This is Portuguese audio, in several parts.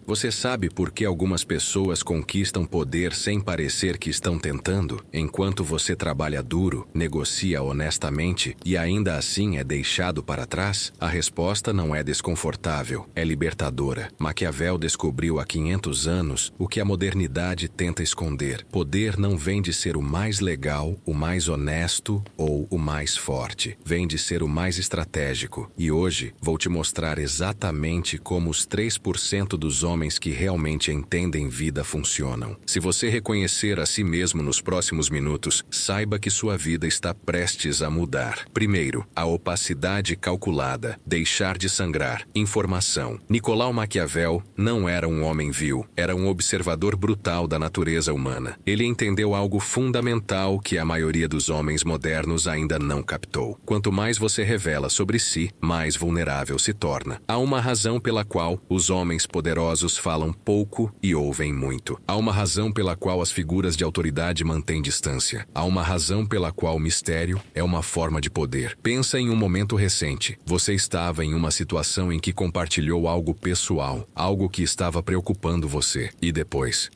Você sabe por que algumas pessoas conquistam poder sem parecer que estão tentando, enquanto você trabalha duro, negocia honestamente e ainda assim é deixado para trás? A resposta não é desconfortável, é libertadora. Maquiavel descobriu há 500 anos o que a modernidade tenta esconder. Poder não vem de ser o mais legal, o mais honesto ou o mais forte. Vem de ser o mais estratégico. E hoje vou te mostrar exatamente como os 3% dos homens que realmente entendem vida funcionam. Se você reconhecer a si mesmo nos próximos minutos, saiba que sua vida está prestes a mudar. Primeiro, a opacidade calculada. Deixar de sangrar. Informação. Nicolau Maquiavel não era um homem vil, era um observador brutal da natureza humana. Ele entendeu algo fundamental que a maioria dos homens modernos ainda não captou. Quanto mais você revela sobre si, mais vulnerável se torna. Há uma razão pela qual os homens poderosos falam pouco e ouvem muito. Há uma razão pela qual as figuras de autoridade mantêm distância. Há uma razão pela qual o mistério é uma forma de poder. Pensa em um momento recente. Você estava em uma situação em que compartilhou algo pessoal, algo que estava preocupando você. E depois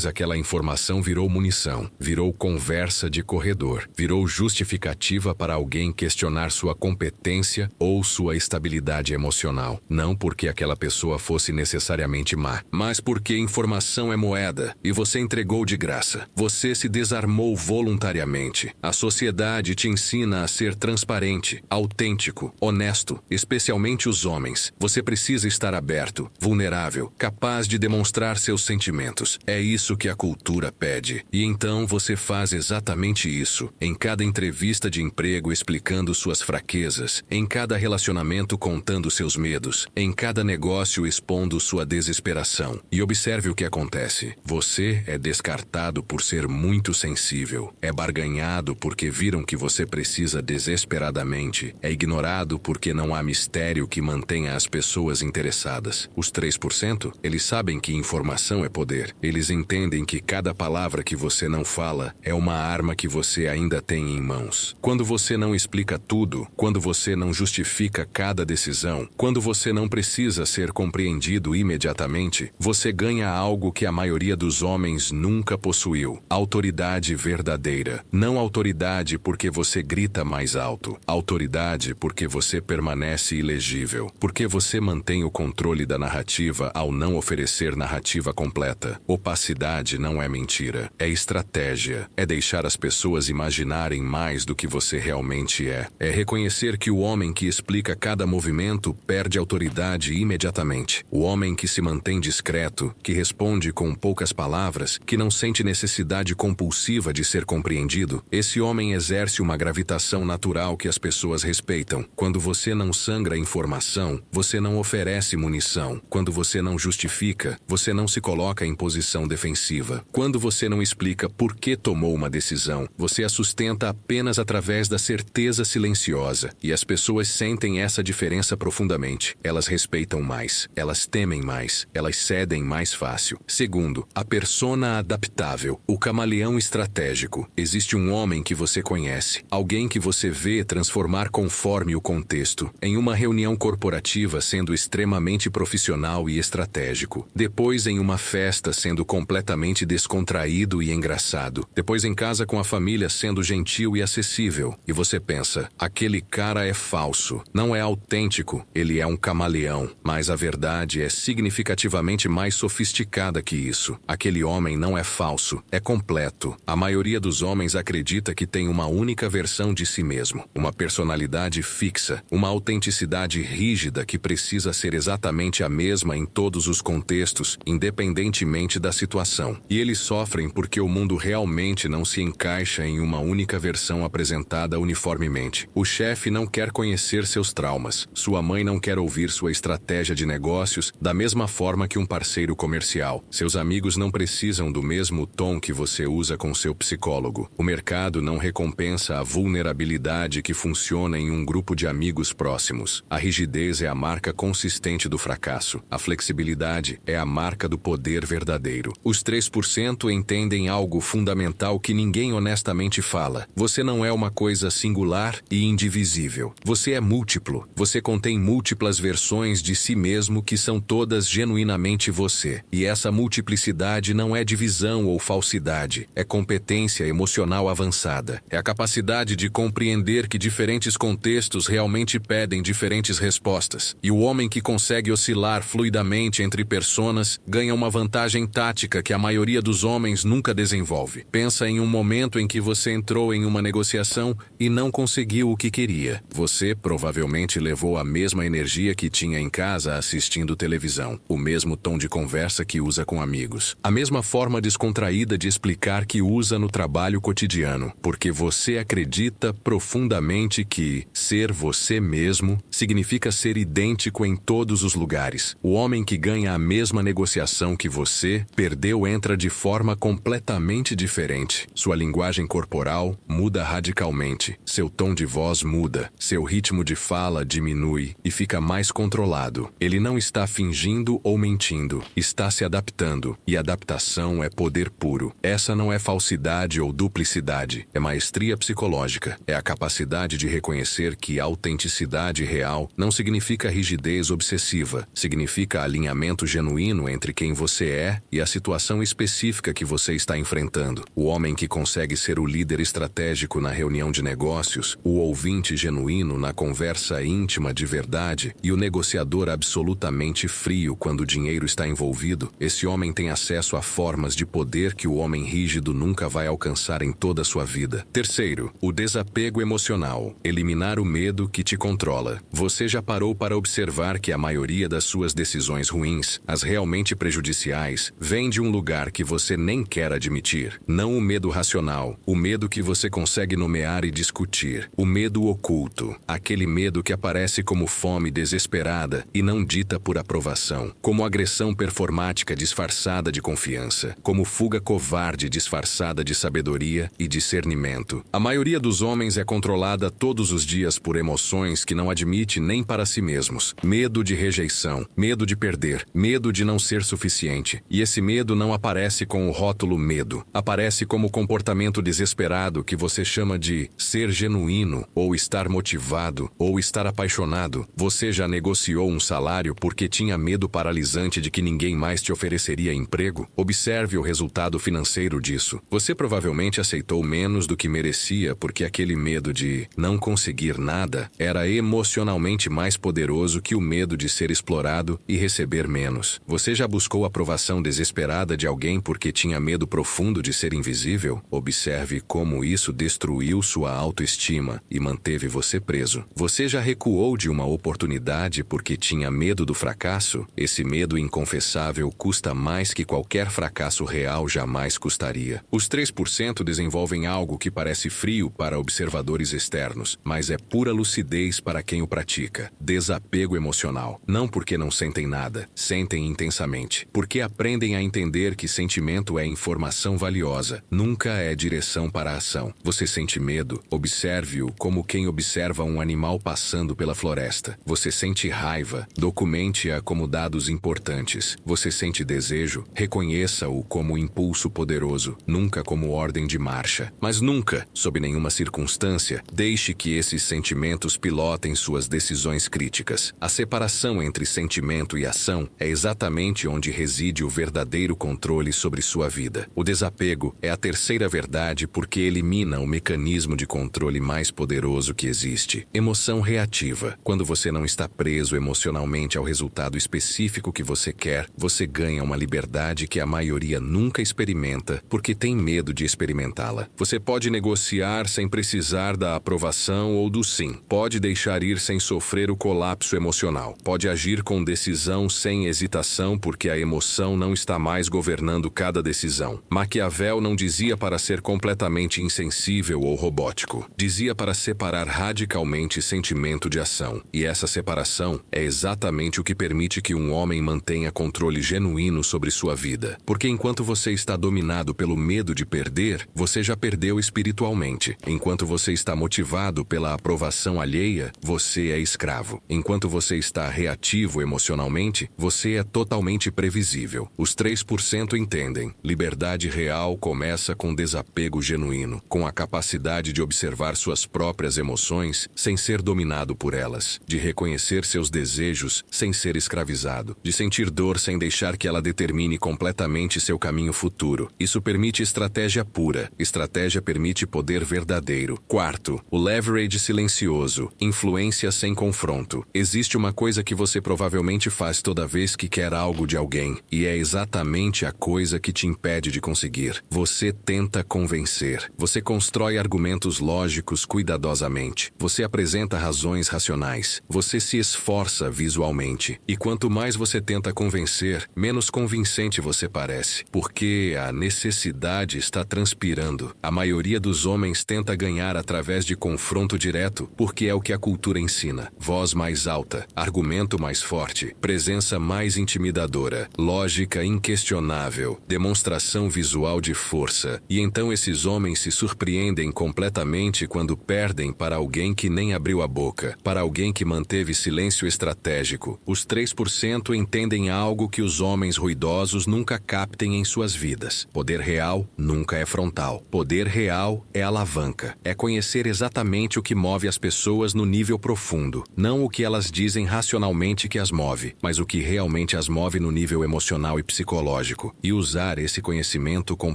aquela informação virou munição, virou conversa de corredor, virou justificativa para alguém questionar sua competência ou sua estabilidade emocional. Não porque aquela pessoa fosse necessariamente má, mas porque informação é moeda e você entregou de graça. Você se desarmou voluntariamente. A sociedade te ensina a ser transparente, autêntico, honesto, especialmente os homens. Você precisa estar aberto, vulnerável, capaz de demonstrar seus sentimentos. É isso que a cultura pede. E então você faz exatamente isso. Em cada entrevista de emprego explicando suas fraquezas, em cada relacionamento contando seus medos, em cada negócio expondo sua desesperação. E observe o que acontece. Você é descartado por ser muito sensível. É barganhado porque viram que você precisa desesperadamente. É ignorado porque não há mistério que mantenha as pessoas interessadas. Os 3%, eles sabem que informação é poder. Eles entendem que cada palavra que você não fala é uma arma que você ainda tem em mãos. Quando você não explica tudo, quando você não justifica cada decisão, quando você não precisa ser compreendido imediatamente, você ganha algo que a maioria dos homens nunca possuiu: autoridade verdadeira. Não autoridade porque você grita mais alto. Autoridade porque você permanece ilegível. Porque você mantém o controle da narrativa ao não oferecer narrativa completa. Opacidade não é mentira, é estratégia. É deixar as pessoas imaginarem mais do que você realmente é. É reconhecer que o homem que explica cada movimento perde autoridade imediatamente. O homem que se mantém discreto, que responde com poucas palavras, que não sente necessidade compulsiva de ser compreendido, esse homem exerce uma gravitação natural que as pessoas respeitam. Quando você não sangra informação, você não oferece munição. Quando você não justifica, você não se coloca em posição defensiva. Quando você não explica por que tomou uma decisão, você a sustenta apenas através da certeza silenciosa. E as pessoas sentem essa diferença profundamente. Elas respeitam mais, elas temem mais, elas cedem mais fácil. Segundo, a persona adaptável, o camaleão estratégico. Existe um homem que você conhece, alguém que você vê transformar conforme o contexto. Em uma reunião corporativa sendo extremamente profissional e estratégico. Depois em uma festa sendo completamente descontraído e engraçado. Depois em casa com a família sendo gentil e acessível. E você pensa, aquele cara é falso, não é autêntico, ele é um camaleão. Mas a verdade é significativamente mais sofisticada que isso. Aquele homem não é falso, é completo. A maioria dos homens acredita que tem uma única versão de si mesmo, uma personalidade fixa, uma autenticidade rígida que precisa ser exatamente a mesma em todos os contextos, independentemente da situação. E eles sofrem porque o mundo realmente não se encaixa em uma única versão apresentada uniformemente. O chefe não quer conhecer seus traumas. Sua mãe não quer ouvir sua estratégia de negócios da mesma forma que um parceiro comercial. Seus amigos não precisam do mesmo tom que você usa com seu psicólogo. O mercado não recompensa a vulnerabilidade que funciona em um grupo de amigos próximos. A rigidez é a marca consistente do fracasso. A flexibilidade é a marca do poder verdadeiro. Os 3% entendem algo fundamental que ninguém honestamente fala. Você não é uma coisa singular e indivisível. Você é múltiplo. Você contém múltiplas versões de si mesmo que são todas genuinamente genuinamente você. E essa multiplicidade não é divisão ou falsidade, é competência emocional avançada. É a capacidade de compreender que diferentes contextos realmente pedem diferentes respostas. E o homem que consegue oscilar fluidamente entre personas ganha uma vantagem tática que a maioria dos homens nunca desenvolve. Pensa em um momento em que você entrou em uma negociação e não conseguiu o que queria. Você provavelmente levou a mesma energia que tinha em casa assistindo televisão, o mesmo tom de conversa que usa com amigos, a mesma forma descontraída de explicar que usa no trabalho cotidiano, porque você acredita profundamente que ser você mesmo significa ser idêntico em todos os lugares. O homem que ganha a mesma negociação que você perdeu entra de forma completamente diferente. Sua linguagem corporal muda radicalmente, seu tom de voz muda, seu ritmo de fala diminui e fica mais controlado. Ele não está fingindo ou mentindo, está se adaptando, e adaptação é poder puro. Essa não é falsidade ou duplicidade, é maestria psicológica, é a capacidade de reconhecer que autenticidade real não significa rigidez obsessiva, significa alinhamento genuíno entre quem você é e a situação específica que você está enfrentando. O homem que consegue ser o líder estratégico na reunião de negócios, o ouvinte genuíno na conversa íntima de verdade e o negociador absolutamente frio quando o dinheiro está envolvido, esse homem tem acesso a formas de poder que o homem rígido nunca vai alcançar em toda a sua vida. Terceiro, o desapego emocional. Eliminar o medo que te controla. Você já parou para observar que a maioria das suas decisões ruins, as realmente prejudiciais, vem de um lugar que você nem quer admitir. Não o medo racional, o medo que você consegue nomear e discutir. O medo oculto, aquele medo que aparece como fome desesperada e não dita por aprovação, como agressão performática disfarçada de confiança, como fuga covarde disfarçada de sabedoria e discernimento. A maioria dos homens é controlada todos os dias por emoções que não admite nem para si mesmos. Medo de rejeição, medo de perder, medo de não ser suficiente. E esse medo não aparece com o rótulo medo. Aparece como comportamento desesperado que você chama de ser genuíno, ou estar motivado, ou estar apaixonado. Você já negociou um salário porque tinha medo paralisante de que ninguém mais te ofereceria emprego? Observe o resultado financeiro disso. Você provavelmente aceitou menos do que merecia porque aquele medo de não conseguir nada era emocionalmente mais poderoso que o medo de ser explorado e receber menos. Você já buscou a aprovação desesperada de alguém porque tinha medo profundo de ser invisível? Observe como isso destruiu sua autoestima e manteve você preso. Você já recuou de uma oportunidade porque tinha medo do fracasso? Esse medo inconfessável custa mais que qualquer fracasso real jamais custaria. Os 3% desenvolvem algo que parece frio para observadores externos, mas é pura lucidez para quem o pratica. Desapego emocional. Não porque não sentem nada, sentem intensamente. Porque aprendem a entender que sentimento é informação valiosa, nunca é direção para a ação. Você sente medo? Observe-o como quem observa um animal passando pela floresta. Você sente raiva? Documente-a como dados importantes. Você sente desejo? Reconheça-o como impulso poderoso, nunca como ordem de marcha. Mas nunca, sob nenhuma circunstância, deixe que esses sentimentos pilotem suas decisões críticas. A separação entre sentimento e ação é exatamente onde reside o verdadeiro controle sobre sua vida. O desapego é a terceira verdade porque elimina o mecanismo de controle mais poderoso que existe. Emoção reativa. Quando você não está preso emocionalmente ao resultado específico que você quer, você ganha uma liberdade que a maioria nunca experimenta porque tem medo de experimentá-la. Você pode negociar sem precisar da aprovação ou do sim. Pode deixar ir sem sofrer o colapso emocional. Pode agir com decisão sem hesitação porque a emoção não está mais governando cada decisão. Maquiavel não dizia para ser completamente insensível ou robótico. Dizia para separar radicalmente sentimento de ação. E essa separação é exatamente o que permite que um homem mantenha controle genuíno sobre sua vida. Porque enquanto você está dominado pelo medo de perder, você já perdeu espiritualmente. Enquanto você está motivado pela aprovação alheia, você é escravo. Enquanto você está reativo emocionalmente, você é totalmente previsível. Os 3% entendem. Liberdade real começa com desapego genuíno, com a capacidade de observar suas próprias emoções sem ser dominado por elas, de reconhecer seus desejos sem ser escravizado, de de sentir dor sem deixar que ela determine completamente seu caminho futuro. Isso permite estratégia pura. Estratégia permite poder verdadeiro. Quarto, o leverage silencioso. Influência sem confronto. Existe uma coisa que você provavelmente faz toda vez que quer algo de alguém, e é exatamente a coisa que te impede de conseguir. Você tenta convencer. Você constrói argumentos lógicos cuidadosamente. Você apresenta razões racionais. Você se esforça visualmente. E quanto mais você tenta convencer, menos convincente você parece. Porque a necessidade está transpirando. A maioria dos homens tenta ganhar através de confronto direto, porque é o que a cultura ensina. Voz mais alta, argumento mais forte, presença mais intimidadora, lógica inquestionável, demonstração visual de força. E então esses homens se surpreendem completamente quando perdem para alguém que nem abriu a boca, para alguém que manteve silêncio estratégico. Os 3% entendem algo que os homens ruidosos nunca captem em suas vidas. Poder real nunca é frontal. Poder real é alavanca. É conhecer exatamente o que move as pessoas no nível profundo. Não o que elas dizem racionalmente que as move, mas o que realmente as move no nível emocional e psicológico. E usar esse conhecimento com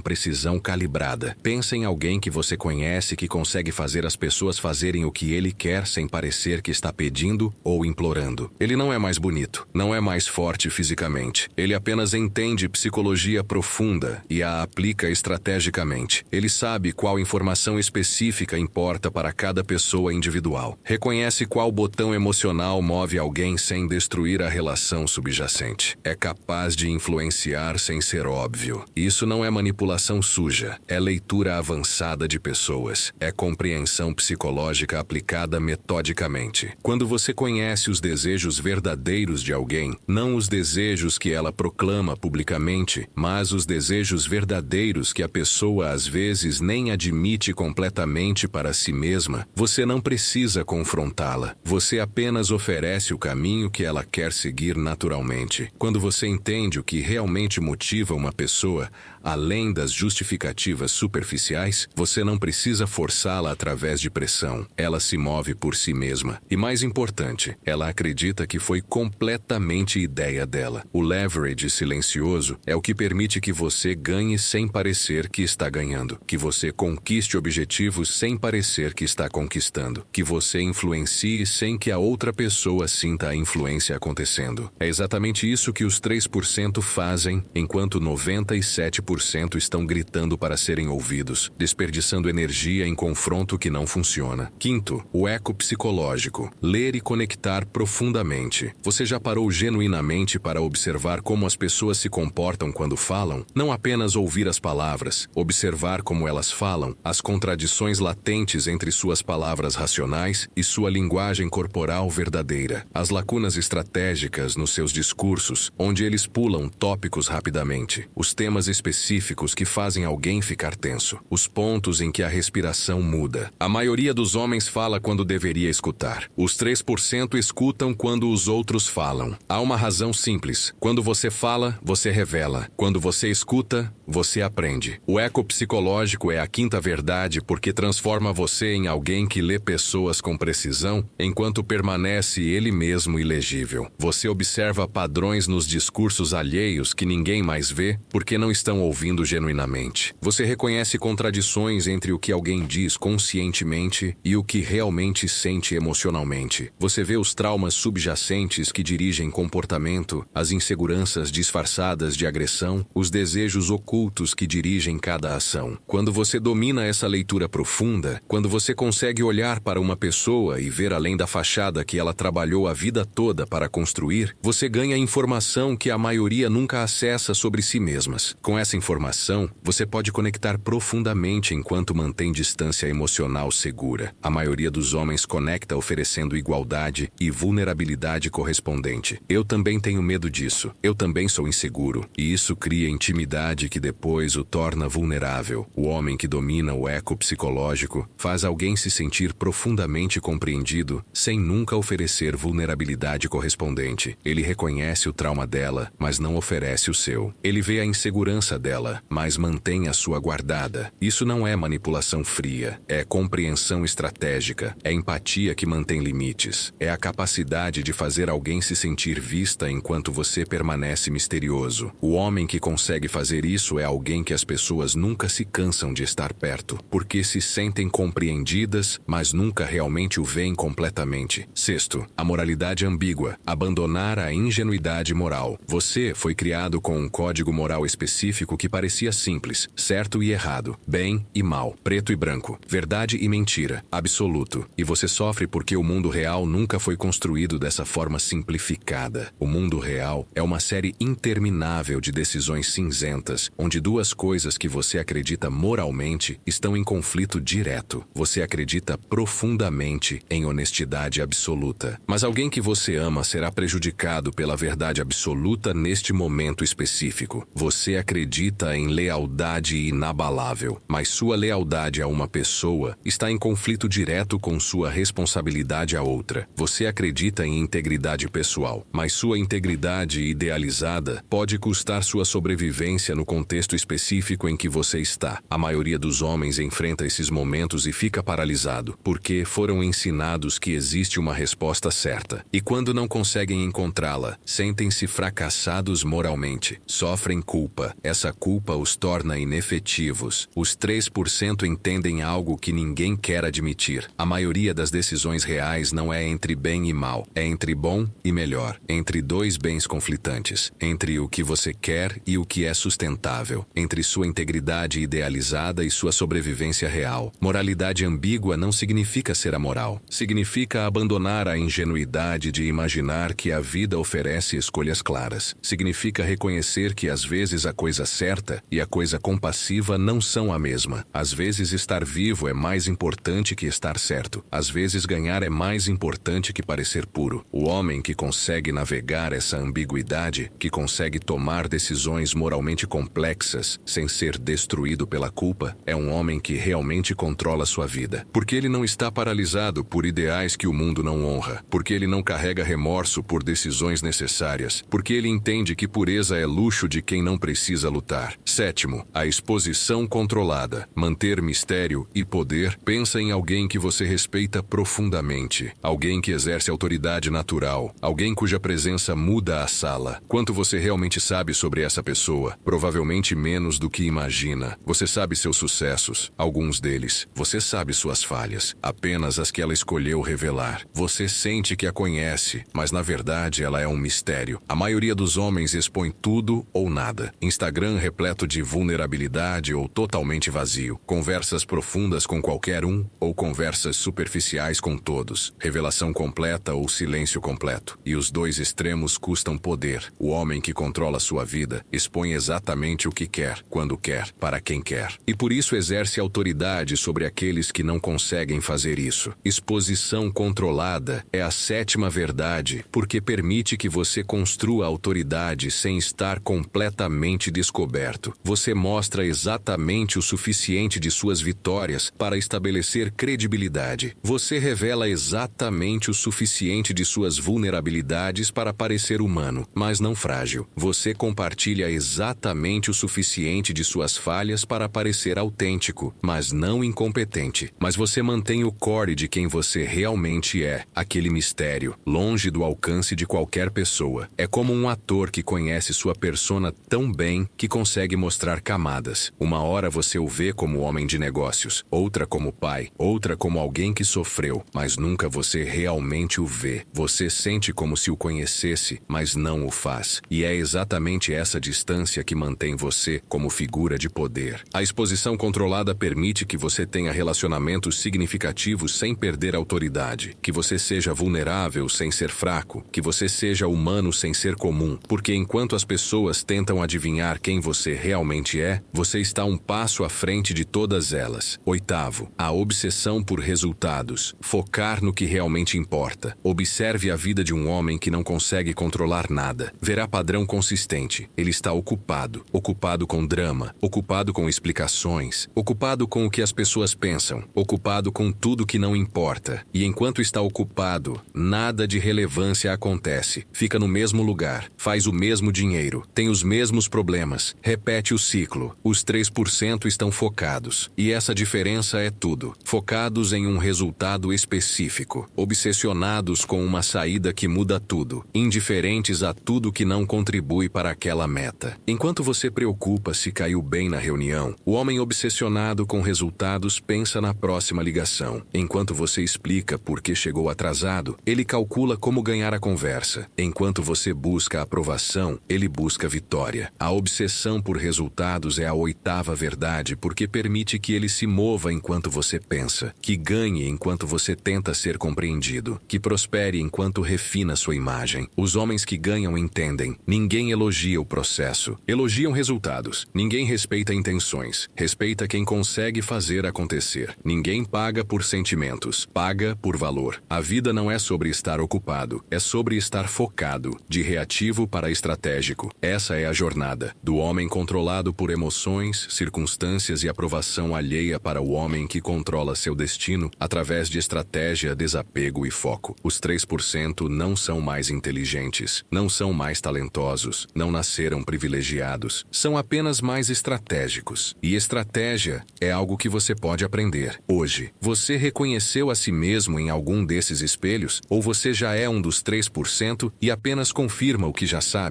precisão calibrada. Pensa em alguém que você conhece que consegue fazer as pessoas fazerem o que ele quer sem parecer que está pedindo ou implorando. Ele não é mais bonito, não é mais forte fisicamente. Ele apenas entende psicologia profunda e a aplica estrategicamente. Ele sabe qual informação específica importa para cada pessoa individual. Reconhece qual botão emocional move alguém sem destruir a relação subjacente. É capaz de influenciar sem ser óbvio. Isso não é manipulação suja, é leitura avançada de pessoas. É compreensão psicológica aplicada metodicamente. Quando você conhece os desejos verdadeiros de alguém, não os desejos que ela proclama publicamente, mas os desejos verdadeiros que a pessoa às vezes nem admite completamente para si mesma, você não precisa confrontá-la. Você apenas oferece o caminho que ela quer seguir naturalmente. Quando você entende o que realmente motiva uma pessoa, além das justificativas superficiais, você não precisa forçá-la através de pressão. Ela se move por si mesma. E mais importante, ela acredita que foi completamente ideia dela. O leverage silencioso é o que permite que você ganhe sem parecer que está ganhando, que você conquiste objetivos sem parecer que está conquistando, que você influencie sem que a outra pessoa sinta a influência acontecendo. É exatamente isso que os 3% fazem, enquanto 97% estão gritando para serem ouvidos, desperdiçando energia em confronto que não funciona. Quinto, o eco psicológico. Ler e conectar profundamente. Você já parou genuinamente para observar como as pessoas se comportam quando falam? Não apenas ouvir as palavras, observar como elas falam, as contradições latentes entre suas palavras racionais e sua linguagem corporal verdadeira, as lacunas estratégicas nos seus discursos, onde eles pulam tópicos rapidamente, os temas específicos que fazem alguém ficar tenso, os pontos em que a respiração muda. A maioria dos homens fala quando deveria escutar. Os 3% escutam quando os outros falam. Há uma razão simples. Quando você fala, você revela. Quando você escuta, você aprende. O eco psicológico é a quinta verdade porque transforma você em alguém que lê pessoas com precisão enquanto permanece ele mesmo ilegível. Você observa padrões nos discursos alheios que ninguém mais vê porque não estão ouvindo genuinamente. Você reconhece contradições entre o que alguém diz conscientemente e o que realmente sente emocionalmente. Você vê os traumas subjacentes que dirigem comportamento, as inseguranças disfarçadas de agressão, os desejos ocultos que dirigem cada ação. Quando você domina essa leitura profunda, quando você consegue olhar para uma pessoa e ver além da fachada que ela trabalhou a vida toda para construir, você ganha informação que a maioria nunca acessa sobre si mesmas. Com essa informação, você pode conectar profundamente enquanto mantém distância emocional segura. A maioria dos homens conecta oferecendo igualdade e vulnerabilidade correspondente. Eu também tenho medo disso. Eu também sou inseguro. E isso cria intimidade que depois o torna vulnerável. O homem que domina o eco psicológico faz alguém se sentir profundamente compreendido sem nunca oferecer vulnerabilidade correspondente. Ele reconhece o trauma dela, mas não oferece o seu. Ele vê a insegurança dela, mas mantém a sua guardada. Isso não é manipulação fria, é compreensão estratégica, é empatia que mantém limites, é a capacidade de fazer alguém se sentir vista enquanto você permanece misterioso. O homem que consegue fazer isso é alguém que as pessoas nunca se cansam de estar perto, porque se sentem compreendidas, mas nunca realmente o veem completamente. Sexto, a moralidade ambígua, abandonar a ingenuidade moral. Você foi criado com um código moral específico que parecia simples, certo e errado, bem e mal, preto e branco, verdade e mentira, absoluto. E você sofre porque o mundo real nunca foi construído dessa forma simplificada. O mundo real é uma série interminável de decisões cinzentas, onde duas coisas que você acredita moralmente estão em conflito direto. Você acredita profundamente em honestidade absoluta. Mas alguém que você ama será prejudicado pela verdade absoluta neste momento específico. Você acredita em lealdade inabalável, mas sua lealdade a uma pessoa está em conflito direto com sua responsabilidade a outra. Você acredita em integridade pessoal, mas sua integridade idealizada pode custar sua sobrevivência no contexto específico em que você está. A maioria dos homens enfrenta esses momentos e fica paralisado, porque foram ensinados que existe uma resposta certa. E quando não conseguem encontrá-la, sentem-se fracassados moralmente. Sofrem culpa. Essa culpa os torna inefetivos. Os 3% entendem algo que ninguém quer admitir. A maioria das decisões reais não é entre bem e mal. É entre bom e melhor. Entre dois bens conflitantes. Entre o que você quer e o que é sustentável. Entre sua integridade idealizada e sua sobrevivência real. Moralidade ambígua não significa ser amoral. Significa abandonar a ingenuidade de imaginar que a vida oferece escolhas claras. Significa reconhecer que às vezes a coisa certa e a coisa compassiva não são a mesma. Às vezes estar vivo é mais importante que estar certo. Às vezes ganhar é mais importante que parecer puro. O homem que consegue navegar essa ambiguidade, que consegue tomar decisões moralmente complexas sem ser destruído pela culpa, é um homem que realmente controla sua vida. Porque ele não está paralisado por ideais que o mundo não honra. Porque ele não carrega remorso por decisões necessárias. Porque ele entende que pureza é luxo de quem não precisa lutar. Sétimo, a exposição controlada. Manter mistério e poder. Pensa em alguém que você respeita profundamente. Alguém que exerce autoridade natural. Alguém cuja presença muda a sala. Quanto você realmente sabe sobre essa pessoa? Provavelmente menos do que imagina. Você sabe seus sucessos, alguns deles. Você sabe suas falhas, apenas as que ela escolheu revelar. Você sente que a conhece, mas na verdade ela é um mistério. A maioria dos homens expõe tudo ou nada. Instagram repleto de vulnerabilidade ou totalmente vazio. Conversas profundas com qualquer um ou conversas superficiais com todos. Revelação completa ou silêncio completo. E os dois extremos custam poder. O homem que controla sua vida expõe exatamente o que quer, quando quer, para quem quer. E por isso exerce autoridade sobre aqueles que não conseguem fazer isso. Exposição controlada é a sétima verdade, porque permite que você construa autoridade sem estar completamente descoberto. Você mostra exatamente o suficiente de suas vitórias para estabelecer credibilidade. Você revela exatamente o suficiente de suas vulnerabilidades para parecer humano, mas não frágil. Você compartilha exatamente o suficiente de suas falhas para parecer autêntico, mas não incompetente. Mas você mantém o core de quem você realmente é, aquele mistério, longe do alcance de qualquer pessoa. É como um ator que conhece sua persona tão bem que consegue mostrar camadas. Uma hora você o vê como homem de negócios, outra como pai, outra como alguém que sofreu, mas nunca você realmente o vê. Você sente como se o conhecesse, mas não o faz. E é exatamente essa distância que mantém você como figura de poder. A exposição controlada permite que você tenha relacionamentos significativos sem perder autoridade, que você seja vulnerável sem ser fraco, que você seja humano sem ser comum, porque enquanto as pessoas tentam adivinhar quem você realmente é, você está um passo à frente de todas elas. Oitavo, a obsessão por resultados. Focar no que realmente importa. Observe a vida de um homem que não consegue controlar nada. Verá padrão consistente. Ele está ocupado ocupado com drama, ocupado com explicações, ocupado com o que as pessoas pensam, ocupado com tudo que não importa. E enquanto está ocupado, nada de relevância acontece. Fica no mesmo lugar, faz o mesmo dinheiro, tem os mesmos problemas, repete o ciclo. Os 3% estão focados. E essa diferença é tudo. Focados em um resultado específico, obsessionados com uma saída que muda tudo, indiferentes a tudo que não contribui para aquela meta. Enquanto você preocupa se caiu bem na reunião, o homem obsessionado com resultados pensa na próxima ligação. Enquanto você explica por que chegou atrasado, ele calcula como ganhar a conversa. Enquanto você busca aprovação, ele busca vitória. A obsessão por resultados é a 8ª verdade porque permite que ele se mova enquanto você pensa, que ganhe enquanto você tenta ser compreendido, que prospere enquanto refina sua imagem. Os homens que ganham entendem. Ninguém elogia o processo. Elogiam resultados. Ninguém respeita intenções. Respeita quem consegue fazer acontecer. Ninguém paga por sentimentos. Paga por valor. A vida não é sobre estar ocupado. É sobre estar focado. De reativo para estratégico. Essa é a jornada. Do homem controlado por emoções, circunstâncias e aprovação alheia para o homem que controla seu destino através de estratégia, desapego e foco. Os 3% não são mais inteligentes, não são mais talentosos, não nasceram privilegiados, são apenas mais estratégicos. E estratégia é algo que você pode aprender. Hoje, você reconheceu a si mesmo em algum desses espelhos ou você já é um dos 3% e apenas confirma o que já sabe?